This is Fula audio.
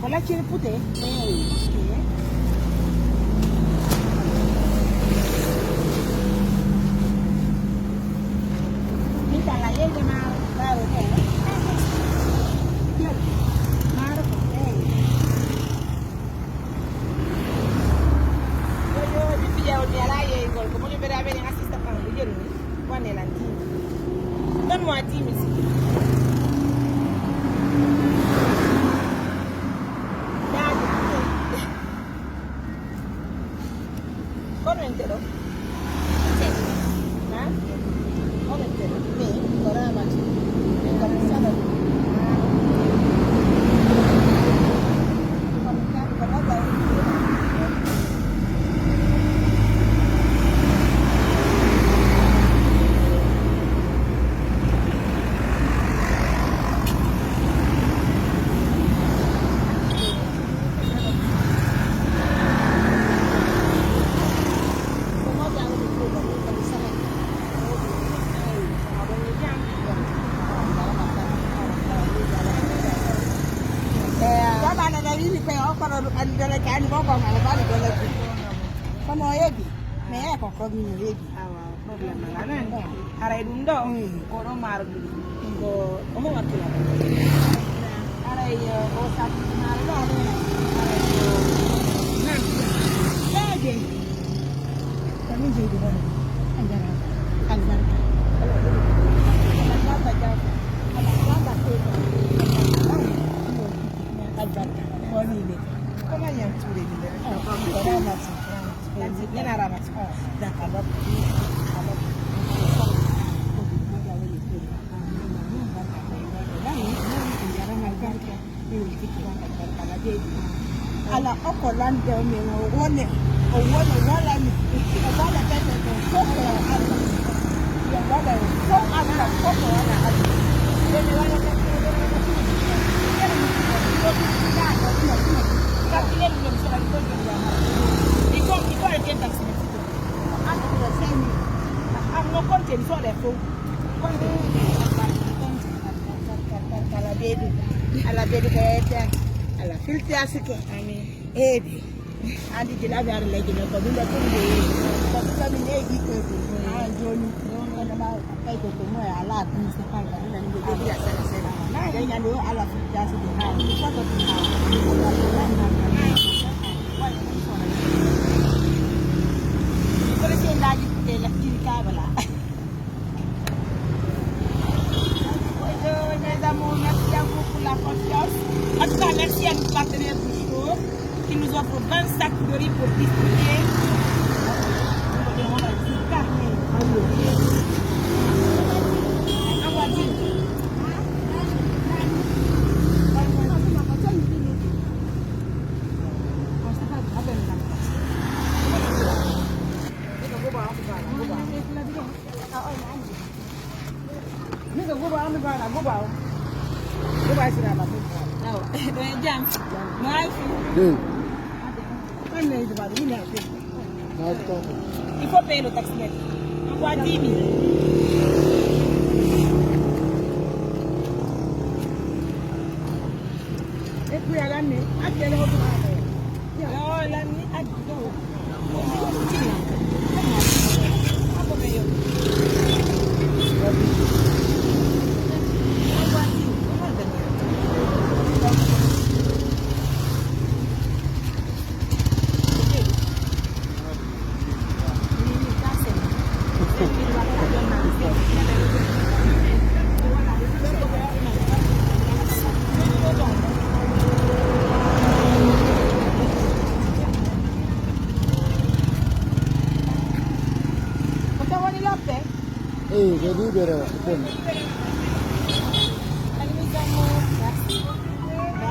Quella c'è il pute? Minta la yende mar, baru kan? Mar kan? Yo di dia on dia la ye gol, como yo verá ver en asista kan bu jël ni, wane lan ti. Donne-moi 10 000 ici. Come entero? Sì. Come entero? Sì, ora la faccio. Vengo pensando. Andale kani boko ngala bali dole ku. Kono yebi. Me ko ko mi yebi. Awa problem ala nan. Ara dundo ko do mar go o mo watila. Ara yo o sa mar do ala. Ara yo nan. Yaje. Kami jadi mana? Anjara. Anjara. Ala baba jauh. Ala baba tu. Anjara. Boni ni. Comment il y a un tour de l'hiver? Il y a un ramasse. D'accord. Ala ọkọ̀ láńdẹ omi owó ní wọ́n lẹ́nu ọ̀wọ́ lẹ́tẹ̀ẹ̀tẹ̀ tó kọ̀ àlọ́ ìyọ̀wọ́ lẹ́nu tó àlọ́ tó kọ̀ àlọ́ àlọ́ lẹ́nu wọ́n lẹ́tẹ̀ẹ̀tẹ̀ alla vedi che alla filtra si che edi andi di là per lei che non può dire quindi cosa mi lei di che giorni non ma poi con noi alla mi sta parlando non mi devi essere sera ma ella no alla filtra si che cosa ti fa come si andati della cavolo. Mes amours, merci à vous pour la confiance. En tout cas, merci à nos partenaires du show qui nous offrent 20 sacs de riz pour distribuer. Il faut payer le taximètre. Envoie 10 000. Et puis à l'année, à quelle heure tu vas faire? Alors l'année, à 10 heures. Che libero.